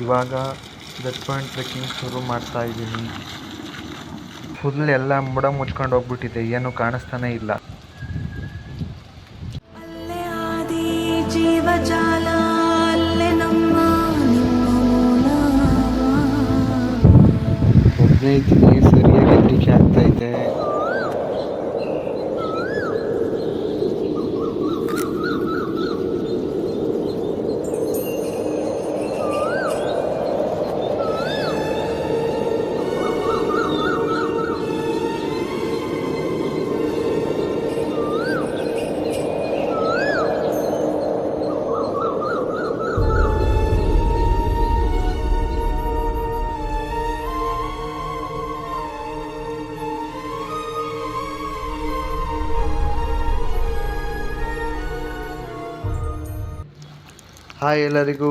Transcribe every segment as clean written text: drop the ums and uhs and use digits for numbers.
ಇವಾಗ jet point trekking ಶುರು ಮಾಡ್ತಾ ಇದ್ದೀನಿ. ಫುಲ್ ಎಲ್ಲ ಮುಡ ಮುಚ್ಕೊಂಡು ಹೋಗ್ಬಿಟ್ಟಿದೆ, ಏನು ಕಾಣಿಸ್ತಾನೆ ಇಲ್ಲ. ಅಲ್ಲೇ ಆದಿ ಜೀವಜಾಲ, ಅಲ್ಲೇ ನಮ್ಮ ನಿಮ್ಮ ಮೂಲ. ಒಬ್ಬನೇ ಇದ್ದೀನಿ, ಸರಿಯಾಗಿ ಹೆದರಿಕೆ ಆಗ್ತೈತೆ. ಹಾಯ್ ಎಲ್ಲರಿಗೂ,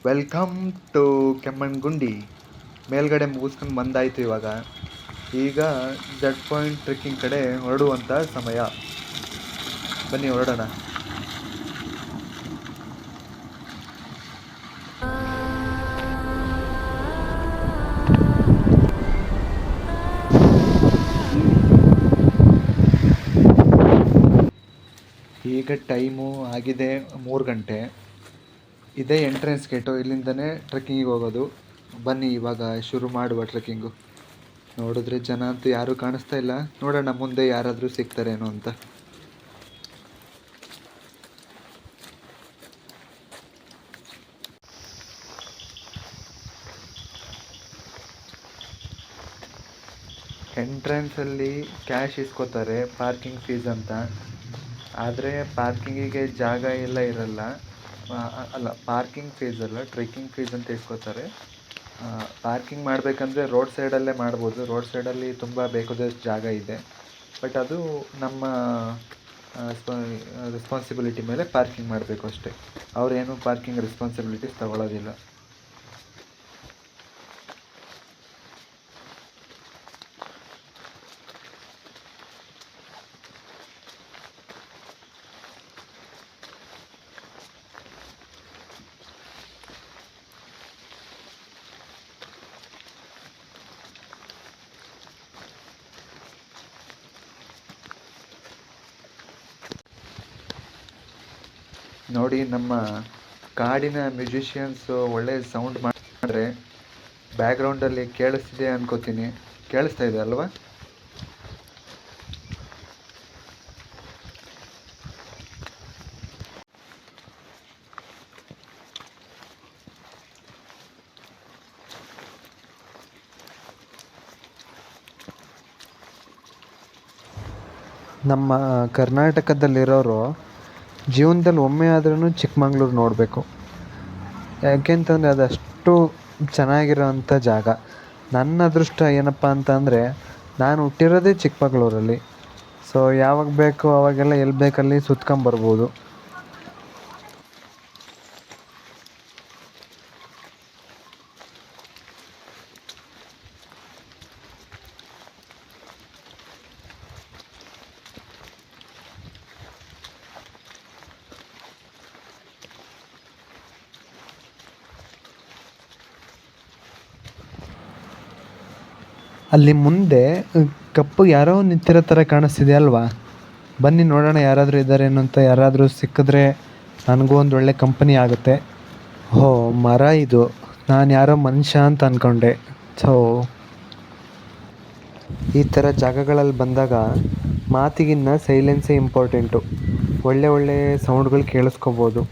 ವೆಲ್ಕಮ್ ಟು ಕೆಮ್ಮಣ್ಗುಂಡಿ. ಮೇಲ್ಗಡೆ ಮುಗಿಸ್ಕೊಂಡು ಬಂದಾಯಿತು. ಈಗ ಜೆಟ್ ಪಾಯಿಂಟ್ ಟ್ರೆಕ್ಕಿಂಗ್ ಕಡೆ ಹೊರಡುವಂಥ ಸಮಯ. ಬನ್ನಿ ಹೊರಡೋಣ. ಈಗ ಟೈಮು ಆಗಿದೆ 3 ಗಂಟೆ. ಇದೇ ಎಂಟ್ರೆನ್ಸ್ ಗೇಟು, ಇಲ್ಲಿಂದನೇ ಟ್ರೆಕ್ಕಿಂಗಿಗೆ ಹೋಗೋದು. ಬನ್ನಿ ಇವಾಗ ಶುರು ಮಾಡುವ ಟ್ರೆಕ್ಕಿಂಗು. ನೋಡಿದ್ರೆ ಜನ ಅಂತೂ ಯಾರೂ ಕಾಣಿಸ್ತಾ ಇಲ್ಲ. ನೋಡೋಣ ಮುಂದೆ ಯಾರಾದರೂ ಸಿಗ್ತಾರೇನೋ ಅಂತ. ಎಂಟ್ರೆನ್ಸಲ್ಲಿ ಕ್ಯಾಶ್ ಇಸ್ಕೋತಾರೆ, ಪಾರ್ಕಿಂಗ್ ಫೀಸ್ ಅಂತ. ಆದರೆ ಪಾರ್ಕಿಂಗಿಗೆ ಜಾಗ ಎಲ್ಲ ಇರಲ್ಲ. ಅಲ್ಲ, ಪಾರ್ಕಿಂಗ್ ಫೀಸ್ ಅಲ್ಲ, ಟ್ರೆಕ್ಕಿಂಗ್ ಫೀಸ್ ಅಂತ ಇಸ್ಕೋತಾರೆ. ಪಾರ್ಕಿಂಗ್ ಮಾಡಬೇಕಂದ್ರೆ ರೋಡ್ ಸೈಡಲ್ಲೇ ಮಾಡ್ಬೋದು. ರೋಡ್ ಸೈಡಲ್ಲಿ ತುಂಬ ಬೇಕಾದಷ್ಟು ಜಾಗ ಇದೆ. ಬಟ್ ಅದು ನಮ್ಮ ರೆಸ್ಪಾನ್ಸಿಬಿಲಿಟಿ ಮೇಲೆ ಪಾರ್ಕಿಂಗ್ ಮಾಡಬೇಕು ಅಷ್ಟೇ. ಅವರೇನು ಪಾರ್ಕಿಂಗ್ ರೆಸ್ಪಾನ್ಸಿಬಿಲಿಟೀಸ್ ತಗೊಳ್ಳೋದಿಲ್ಲ. ನೋಡಿ, ನಮ್ಮ ಕಾಡಿನ ಮ್ಯೂಸಿಷಿಯನ್ಸು ಒಳ್ಳೆ ಸೌಂಡ್ ಮಾಡಿದ್ರೆ ಬ್ಯಾಕ್ಗ್ರೌಂಡಲ್ಲಿ ಕೇಳಿಸ್ತಿದೆ ಅನ್ಕೋತೀನಿ. ಕೇಳಿಸ್ತಾ ಇದೆ ಅಲ್ವಾ? ನಮ್ಮ ಕರ್ನಾಟಕದಲ್ಲಿರೋರು ಜೀವನದಲ್ಲಿ ಒಮ್ಮೆ ಆದ್ರೂ ಚಿಕ್ಕಮಂಗ್ಳೂರು ನೋಡಬೇಕು. ಯಾಕೆಂತಂದರೆ ಅದಷ್ಟು ಚೆನ್ನಾಗಿರೋವಂಥ ಜಾಗ. ನನ್ನ ಅದೃಷ್ಟ ಏನಪ್ಪ ಅಂತಂದರೆ, ನಾನು ಹುಟ್ಟಿರೋದೇ ಚಿಕ್ಕಮಗಳೂರಲ್ಲಿ. ಸೊ ಯಾವಾಗ ಬೇಕೋ ಅವಾಗೆಲ್ಲ ಎಲ್ಲಿ ಬೇಕಲ್ಲಿ ಸುತ್ಕೊಂಬರ್ಬೋದು. ಅಲ್ಲಿ ಮುಂದೆ ಕಪ್ಪು ಯಾರೋ ನಿಂತಿರೋ ಥರ ಕಾಣಿಸ್ತಿದೆ ಅಲ್ವಾ? ಬನ್ನಿ ನೋಡೋಣ ಯಾರಾದರೂ ಇದ್ದಾರೇನೋ ಅಂತ. ಯಾರಾದರೂ ಸಿಕ್ಕಿದ್ರೆ ನನಗೂ ಒಂದು ಒಳ್ಳೆ ಕಂಪನಿ ಆಗುತ್ತೆ. ಹೋ, ಮರ ಇದು. ನಾನು ಯಾರೋ ಮನುಷ್ಯ ಅಂತ ಅಂದ್ಕೊಂಡೆ. ಸೊ ಈ ಥರ ಜಾಗಗಳಲ್ಲಿ ಬಂದಾಗ ಮಾತಿಗಿನ್ನ ಸೈಲೆನ್ಸೇ ಇಂಪಾರ್ಟೆಂಟು. ಒಳ್ಳೆ ಒಳ್ಳೆ ಸೌಂಡ್ಗಳು ಕೇಳಿಸ್ಕೋಬೋದು.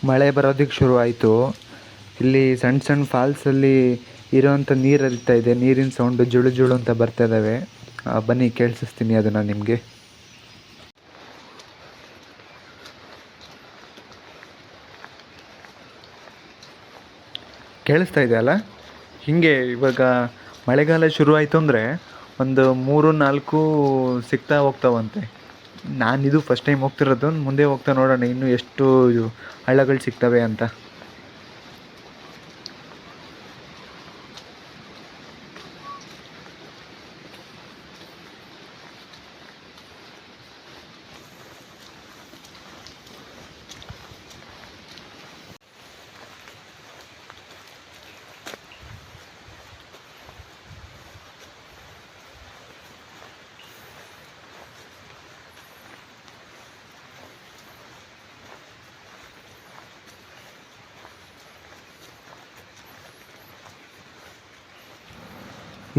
ಮಳೆ ಬರೋದಕ್ಕೆ ಶುರು ಆಯಿತು. ಇಲ್ಲಿ ಸಣ್ಣ ಸಣ್ಣ ಫಾಲ್ಸಲ್ಲಿ ಇರೋವಂಥ ನೀರು ಹರಿತಾ ಇದೆ. ನೀರಿನ ಸೌಂಡು ಜುಳು ಜುಳು ಅಂತ ಬರ್ತಾ ಇದ್ದಾವೆ. ಬನ್ನಿ ಕೇಳಿಸ್ತೀನಿ ಅದನ್ನು ನಿಮಗೆ. ಕೇಳಿಸ್ತಾ ಇದೆ ಅಲ್ಲ? ಹೀಗೆ ಇವಾಗ ಮಳೆಗಾಲ ಶುರುವಾಯಿತು ಅಂದರೆ ಒಂದು 3-4 ಸಿಗ್ತಾ ಹೋಗ್ತಾವಂತೆ. ನಾನಿದು ಫಸ್ಟ್ ಟೈಮ್ ಹೋಗ್ತಿರೋದು, ಮುಂದೆ ಹೋಗ್ತಾ ನೋಡೋಣ ಇನ್ನೂ ಎಷ್ಟು ಹಳ್ಳಗಳು ಸಿಗ್ತವೆ ಅಂತ.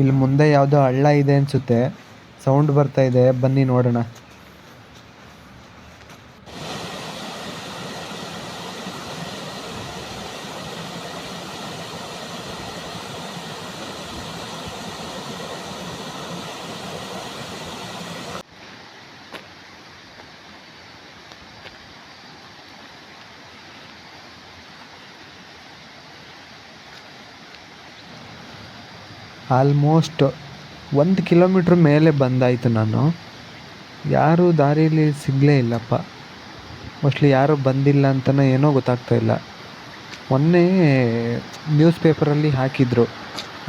ಇಲ್ಲಿ ಮುಂದೆ ಯಾವುದೋ ಹಳ್ಳ ಇದೆ ಅನಿಸುತ್ತೆ, ಸೌಂಡ್ ಬರ್ತಾ ಇದೆ, ಬನ್ನಿ ನೋಡೋಣ. ಆಲ್ಮೋಸ್ಟ್ 1 ಕಿಲೋಮೀಟ್ರ್ ಮೇಲೆ ಬಂದಾಯಿತು ನಾನು. ಯಾರೂ ದಾರೀಲಿ ಸಿಗಲೇ ಇಲ್ಲಪ್ಪ. ಮೋಸ್ಟ್ಲಿ ಯಾರೂ ಬಂದಿಲ್ಲ ಅಂತಲೋ ಏನೋ ಗೊತ್ತಾಗ್ತಾಯಿಲ್ಲ. ಮೊನ್ನೆ ನ್ಯೂಸ್ ಪೇಪರಲ್ಲಿ ಹಾಕಿದ್ರು,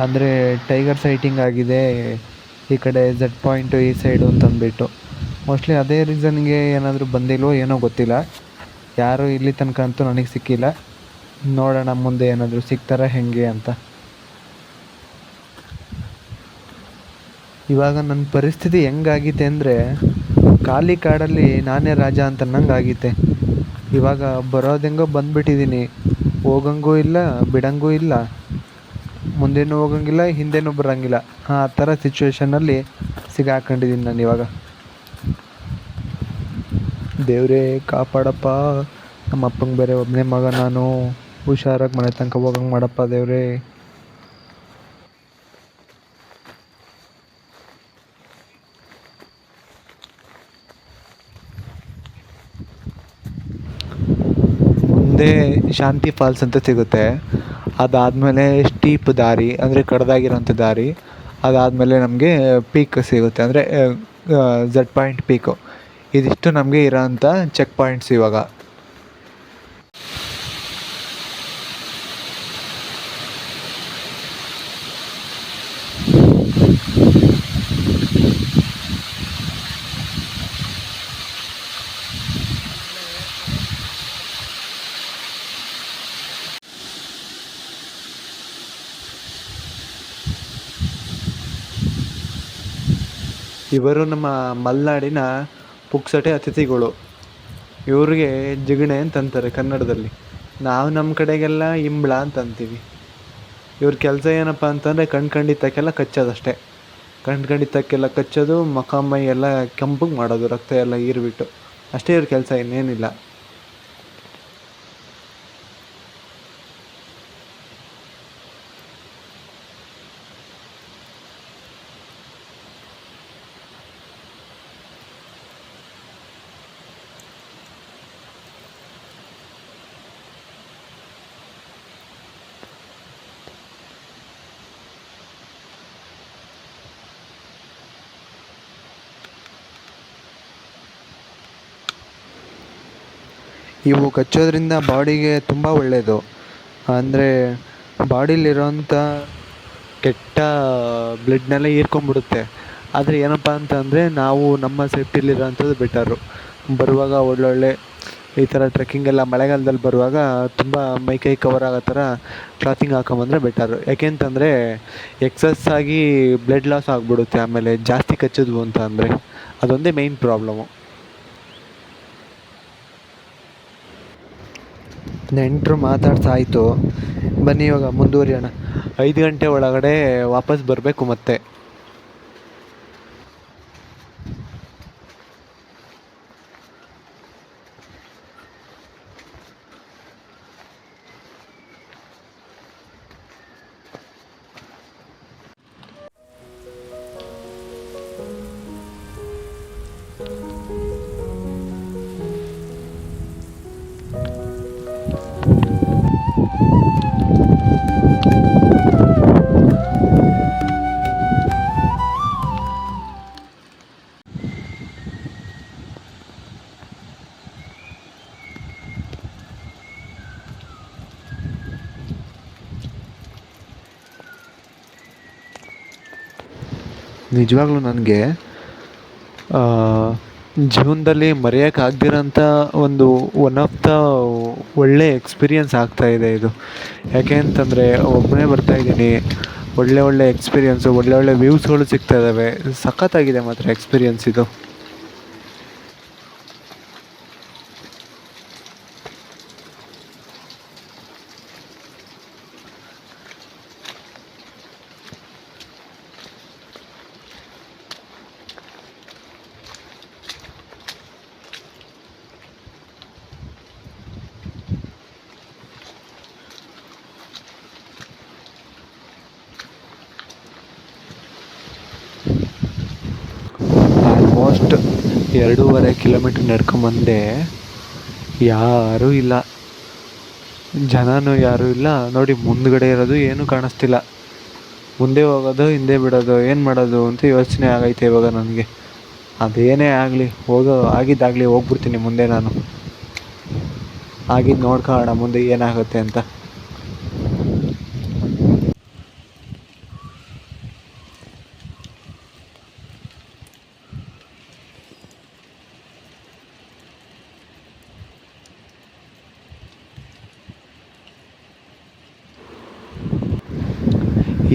ಅಂದರೆ ಟೈಗರ್ ಸೈಟಿಂಗ್ ಆಗಿದೆ ಈ ಕಡೆ ಝಡ್ ಪಾಯಿಂಟು ಈ ಸೈಡು ಅಂತಂದ್ಬಿಟ್ಟು. ಮೋಸ್ಟ್ಲಿ ಅದೇ ರೀಸನ್ಗೆ ಏನಾದರೂ ಬಂದಿಲ್ವೋ ಏನೋ ಗೊತ್ತಿಲ್ಲ. ಯಾರೂ ಇಲ್ಲಿ ತನಕ ಅಂತೂ ನನಗೆ ಸಿಕ್ಕಿಲ್ಲ. ನೋಡೋಣ ಮುಂದೆ ಏನಾದರೂ ಸಿಗ್ತಾರಾ ಹೇಗೆ ಅಂತ. ಇವಾಗ ನನ್ನ ಪರಿಸ್ಥಿತಿ ಹೆಂಗಾಗಿದೆ ಅಂದರೆ, ಖಾಲಿ ಕಾಡಲ್ಲಿ ನಾನೇ ರಾಜ ಅಂತ ಅನ್ನಂಗೆ ಆಗೈತೆ. ಇವಾಗ ಬರೋದೆಂಗೋ ಬಂದುಬಿಟ್ಟಿದ್ದೀನಿ, ಹೋಗಂಗೂ ಇಲ್ಲ ಬಿಡಂಗೂ ಇಲ್ಲ, ಮುಂದೇನೂ ಹೋಗಂಗಿಲ್ಲ ಹಿಂದೇನೂ ಬರೋಂಗಿಲ್ಲ. ಆ ಥರ ಸಿಚುವೇಷನಲ್ಲಿ ಸಿಗಾಕೊಂಡಿದ್ದೀನಿ ನಾನು ಇವಾಗ. ದೇವರೇ ಕಾಪಾಡಪ್ಪ, ನಮ್ಮ ಅಪ್ಪಂಗೆ ಬೇರೆ ಒಬ್ಬನೇ ಮಗ ನಾನು, ಹುಷಾರಾಗಿ ಮನೆ ತನಕ ಹೋಗಂಗೆ ಮಾಡಪ್ಪ ದೇವರೇ. ಮುಂದೆ ಶಾಂತಿ ಫಾಲ್ಸ್ ಅಂತ ಸಿಗುತ್ತೆ. ಅದಾದಮೇಲೆ ಸ್ಟೀಪ್ ದಾರಿ, ಅಂದರೆ ಕಡ್ದಾಗಿರೋಂಥ ದಾರಿ. ಅದಾದಮೇಲೆ ನಮಗೆ ಪೀಕ್ ಸಿಗುತ್ತೆ, ಅಂದರೆ ಝಡ್ ಪಾಯಿಂಟ್ ಪೀಕು. ಇದಿಷ್ಟು ನಮಗೆ ಇರೋಂಥ ಚೆಕ್ ಪಾಯಿಂಟ್ಸ್ ಇವಾಗ. ಇವರು ನಮ್ಮ ಮಲೆನಾಡಿನ ಪುಕ್ಸಟೆ ಅತಿಥಿಗಳು. ಇವ್ರಿಗೆ ಜಿಗಣೆ ಅಂತಂತಾರೆ ಕನ್ನಡದಲ್ಲಿ. ನಾವು ನಮ್ಮ ಕಡೆಗೆಲ್ಲ ಇಂಬಳ ಅಂತ ಅಂತೀವಿ. ಇವ್ರ ಕೆಲಸ ಏನಪ್ಪ ಅಂತಂದರೆ ಕಣ್ಕಂಡಿದ್ದಕ್ಕೆಲ್ಲ ಕಚ್ಚೋದಷ್ಟೇ. ಕಣ್ಕಂಡಿದ್ದಕ್ಕೆಲ್ಲ ಕಚ್ಚೋದು, ಮುಖ ಮೈ ಎಲ್ಲ ಕೆಂಪಗೆ ಮಾಡೋದು, ರಕ್ತ ಎಲ್ಲ ಹೀರ್ಬಿಟ್ಟು. ಅಷ್ಟೇ ಇವ್ರ ಕೆಲಸ, ಇನ್ನೇನಿಲ್ಲ. ಇವು ಕಚ್ಚೋದ್ರಿಂದ ಬಾಡಿಗೆ ತುಂಬ ಒಳ್ಳೆಯದು. ಅಂದರೆ ಬಾಡಿಲಿರೋಂಥ ಕೆಟ್ಟ ಬ್ಲಡ್ನೆಲ್ಲ ಹೀರ್ಕೊಂಬಿಡುತ್ತೆ. ಆದರೆ ಏನಪ್ಪ ಅಂತಂದರೆ ನಾವು ನಮ್ಮ ಸೇಫ್ಟಿಲಿರೋಂಥದ್ದು ಬೆಟರು. ಬರುವಾಗ ಒಳ್ಳೊಳ್ಳೆ ಈ ಥರ ಟ್ರೆಕ್ಕಿಂಗೆಲ್ಲ ಮಳೆಗಾಲದಲ್ಲಿ ಬರುವಾಗ ತುಂಬ ಮೈಕೈ ಕವರ್ ಆಗೋ ಥರ ಕ್ಲಾತಿಂಗ್ ಹಾಕೊಂಬಂದ್ರೆ ಬೆಟರು. ಯಾಕೆಂತಂದರೆ ಎಕ್ಸಸ್ ಆಗಿ ಬ್ಲಡ್ ಲಾಸ್ ಆಗಿಬಿಡುತ್ತೆ ಆಮೇಲೆ ಜಾಸ್ತಿ ಕಚ್ಚಿದ್ವು ಅಂತ ಅಂದರೆ. ಅದೊಂದೇ ಮೇಯ್ನ್ ಪ್ರಾಬ್ಲಮ್ಮು. ನೆಂಟರು ಮಾತಾಡ್ಸಾಯಿತು, ಬನ್ನಿ ಇವಾಗ ಮುಂದುವರಿಯೋಣ. 5 ಗಂಟೆ ಒಳಗಡೆ ವಾಪಸ್ ಬರಬೇಕು ಮತ್ತೆ. ನಿಜವಾಗ್ಲೂ ನನಗೆ ಜೀವನದಲ್ಲಿ ಮರೆಯೋಕ್ಕಾಗ್ದಿರೋಂಥ ಒಂದು ಒನ್ ಆಫ್ ದ ಒಳ್ಳೆ ಎಕ್ಸ್ಪೀರಿಯನ್ಸ್ ಆಗ್ತಾಯಿದೆ ಇದು. ಯಾಕೆ ಅಂತಂದರೆ ಒಬ್ಬನೇ ಬರ್ತಾಯಿದ್ದೀನಿ, ಒಳ್ಳೆ ಒಳ್ಳೆ ಎಕ್ಸ್ಪೀರಿಯನ್ಸು, ಒಳ್ಳೆ ಒಳ್ಳೆ ವ್ಯೂಸ್ಗಳು ಸಿಗ್ತಾ ಇದ್ದಾವೆ. ಸಖತ್ತಾಗಿದೆ ಮಾತ್ರ ಎಕ್ಸ್ಪೀರಿಯನ್ಸ್ ಇದು. ಆಲ್ಮೋಸ್ಟ್ 2.5 ಕಿಲೋಮೀಟ್ರ್ ನಡ್ಕೊಂಬಂದೆ. ಯಾರೂ ಇಲ್ಲ, ಜನನೂ ಯಾರೂ ಇಲ್ಲ. ನೋಡಿ ಮುಂದ್ಗಡೆ ಇರೋದು ಏನೂ ಕಾಣಿಸ್ತಿಲ್ಲ. ಮುಂದೆ ಹೋಗೋದು ಹಿಂದೆ ಬಿಡೋದು, ಏನು ಮಾಡೋದು ಅಂತ ಯೋಚನೆ ಆಗೈತೆ ಇವಾಗ ನನಗೆ. ಅದೇನೇ ಆಗಲಿ, ಆಗಿದ್ದಾಗಲಿ ಹೋಗ್ಬಿಡ್ತೀನಿ ಮುಂದೆ. ನಾನು ಆಗಿದ್ದು ನೋಡ್ಕೊಳ್ಳೋಣ ಮುಂದೆ ಏನಾಗುತ್ತೆ ಅಂತ.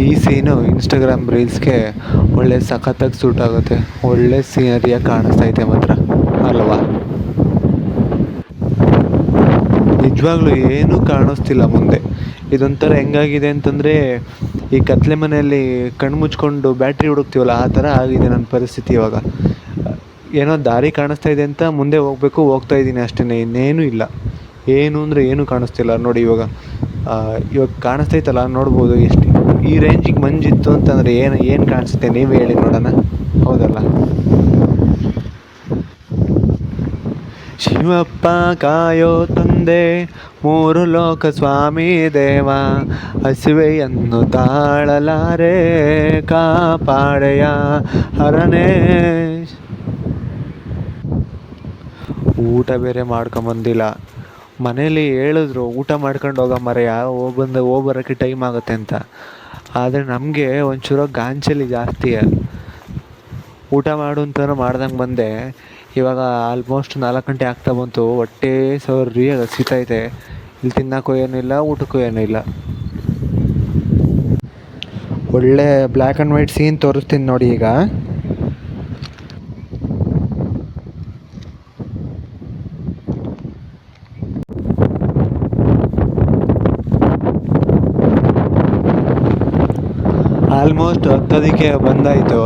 ಈ ಸೀನು ಇನ್ಸ್ಟಾಗ್ರಾಮ್ ರೀಲ್ಸ್ಗೆ ಒಳ್ಳೆ ಸಖತ್ತಾಗಿ ಸೂಟ್ ಆಗುತ್ತೆ. ಒಳ್ಳೆ ಸೀನರಿಯಾಗಿ ಕಾಣಿಸ್ತೈತೆ ಮಾತ್ರ ಅಲ್ವಾ? ನಿಜವಾಗ್ಲೂ ಏನೂ ಕಾಣಿಸ್ತಿಲ್ಲ ಮುಂದೆ. ಇದೊಂಥರ ಹೆಂಗಾಗಿದೆ ಅಂತಂದರೆ, ಈ ಕತ್ಲೆ ಮನೆಯಲ್ಲಿ ಕಣ್ಣು ಮುಚ್ಕೊಂಡು ಬ್ಯಾಟ್ರಿ ಹುಡುಕ್ತೀವಲ್ಲ, ಆ ಥರ ಆಗಿದೆ ನನ್ನ ಪರಿಸ್ಥಿತಿ ಇವಾಗ. ಏನೋ ದಾರಿ ಕಾಣಿಸ್ತಾ ಇದೆ ಅಂತ ಮುಂದೆ ಹೋಗ್ತಾ ಇದ್ದೀನಿ ಅಷ್ಟೇ, ಇನ್ನೇನೂ ಇಲ್ಲ. ಏನು ಅಂದರೆ ಏನೂ ಕಾಣಿಸ್ತಿಲ್ಲ. ನೋಡಿ ಇವಾಗ ಕಾಣಿಸ್ತೈತಲ್ಲ, ನೋಡ್ಬೋದು. ಎಷ್ಟು ಈ ರೇಂಜಿಗೆ ಮಂಜಿತ್ತು ಅಂತಂದರೆ ಏನು ಕಾಣಿಸುತ್ತೆ ನೀವು ಹೇಳಿ ನೋಡೋಣ, ಹೌದಲ್ಲ? ಶಿವಪ್ಪ ಕಾಯೋ ತಂದೆ, 3 ಲೋಕ ಸ್ವಾಮಿ ದೇವ, ಹಸಿವೆಯನ್ನು ತಾಳಲಾರೆ ಕಾಪಾಡೆಯ ಹರನೇ. ಊಟ ಬೇರೆ ಮಾಡ್ಕೊಂಬಂದಿಲ್ಲ. ಮನೇಲಿ ಹೇಳಿದ್ರು ಊಟ ಮಾಡ್ಕೊಂಡು ಹೋಗೋ ಮರೆಯ, ಹೋಗ್ಬರೋಕ್ಕೆ ಟೈಮ್ ಆಗುತ್ತೆ ಅಂತ. ಆದರೆ ನಮಗೆ ಒಂಚೂರು ಗಾಂಚಲಿ ಜಾಸ್ತಿ. ಊಟ ಮಾಡು ಅಂತಲೂ ಮಾಡ್ದಂಗೆ ಬಂದೆ. ಇವಾಗ ಆಲ್ಮೋಸ್ಟ್ 4 ಗಂಟೆ ಆಗ್ತಾ ಬಂತು. ಹೊಟ್ಟೆ ಸರಿಯಾಗಿ ಹಸಿತೈತೆ. ಇಲ್ಲಿ ತಿನ್ನೋಕ್ಕೂ ಏನೂ ಇಲ್ಲ, ಊಟಕ್ಕೂ ಏನೂ ಇಲ್ಲ. ಒಳ್ಳೆ ಬ್ಲ್ಯಾಕ್ ಆ್ಯಂಡ್ ವೈಟ್ ಸೀನ್ ತೋರಿಸ್ತೀನಿ ನೋಡಿ ಈಗ. ಆಲ್ಮೋಸ್ಟ್ ಹತ್ತೋದಕ್ಕೆ ಬಂದಾಯಿತು.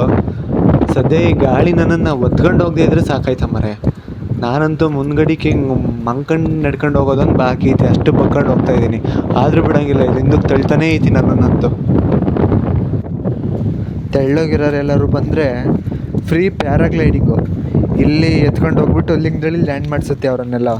ಸದ್ಯ ಈ ಗಾಳಿ ನನ್ನನ್ನು ಒತ್ಕೊಂಡು ಹೋಗದೆ ಇದ್ರೆ ಸಾಕಾಯ್ತು ಮರೆ. ನಾನಂತೂ ಮುಂದ್ಗಡಿಕೆ ಮಂಕಂಡು ನಡ್ಕೊಂಡು ಹೋಗೋದೊಂದು ಬಾಕಿ ಐತೆ, ಅಷ್ಟು ಬಗ್ಕೊಂಡು ಹೋಗ್ತಾಯಿದ್ದೀನಿ. ಆದರೂ ಬಿಡೋಂಗಿಲ್ಲ, ಇದು ಹಿಂದಕ್ಕೆ ತಳ್ತಾನೇ ಐತಿ ನನ್ನನ್ನಂತೂ. ತೆಳ್ಳಗಿರೋರೆಲ್ಲರೂ ಬಂದರೆ ಫ್ರೀ ಪ್ಯಾರಾಗ್ಲೈಡಿಂಗು. ಇಲ್ಲಿ ಎತ್ಕೊಂಡು ಹೋಗ್ಬಿಟ್ಟು ಲಿಂಗದಲ್ಲಿ ಲ್ಯಾಂಡ್ ಮಾಡಿಸುತ್ತೆ ಅವರನ್ನೆಲ್ಲ.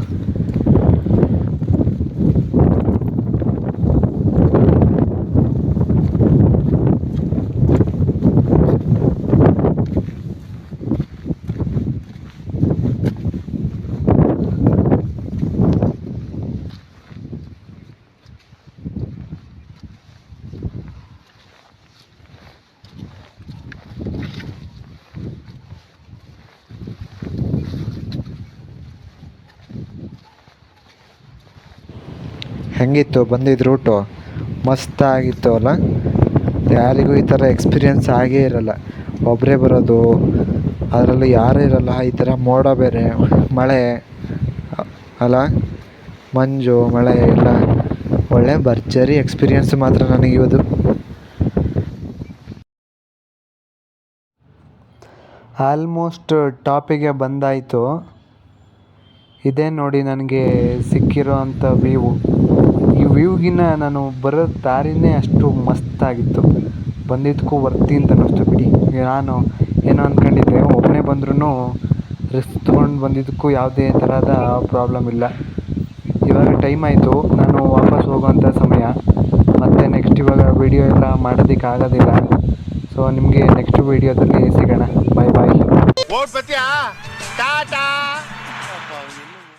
ಹೆಂಗಿತ್ತು ಬಂದಿದ್ದು ರೂಟು? ಮಸ್ತಾಗಿತ್ತು ಅಲ್ಲ? ಯಾರಿಗೂ ಈ ಥರ ಎಕ್ಸ್ಪೀರಿಯೆನ್ಸ್ ಆಗೇ ಇರಲ್ಲ. ಒಬ್ಬರೇ ಬರೋದು, ಅದರಲ್ಲೂ ಯಾರೂ ಇರಲ್ಲ. ಈ ಥರ ಮೋಡ ಬೇರೆ, ಮಳೆ ಅಲ್ಲ, ಮಂಜು ಮಳೆ ಎಲ್ಲ ಒಳ್ಳೆ ಭರ್ಜರಿ ಎಕ್ಸ್ಪೀರಿಯೆನ್ಸ್ ಮಾತ್ರ ನನಗಿವದು. ಆಲ್ಮೋಸ್ಟ್ ಟಾಪಿಗೆ ಬಂದಾಯಿತು. ಇದೇ ನೋಡಿ ನನಗೆ ಸಿಕ್ಕಿರೋ ಅಂಥ ವ್ಯೂ. ಈ ವ್ಯೂಗಿನ್ನ ನಾನು ಬರೋ ದಾರಿನೇ ಅಷ್ಟು ಮಸ್ತಾಗಿತ್ತು. ಬಂದಿದ್ದಕ್ಕೂ ವರ್ತಿ ಅಂತ ಅನ್ನಿಸ್ತು ಬಿಡಿ. ನಾನು ಏನೋ ಅಂದ್ಕೊಂಡಿದ್ದೆ, ಒಬ್ಬನೇ ಬಂದ್ರೂ ರಿಸ್ಕ್ ತೊಗೊಂಡು ಬಂದಿದ್ದಕ್ಕೂ ಯಾವುದೇ ಥರದ ಪ್ರಾಬ್ಲಮ್ ಇಲ್ಲ. ಇವಾಗ ಟೈಮ್ ಆಯಿತು, ನಾನು ವಾಪಸ್ ಹೋಗೋವಂಥ ಸಮಯ. ಮತ್ತು ನೆಕ್ಸ್ಟ್ ಇವಾಗ ವೀಡಿಯೋ ಎಲ್ಲ ಮಾಡೋದಕ್ಕೆ ಆಗೋದಿಲ್ಲ. ಸೊ ನಿಮಗೆ ನೆಕ್ಸ್ಟ್ ವೀಡಿಯೋದಲ್ಲಿ ಸಿಗೋಣ. ಬಾಯ್ ಬಾಯ್.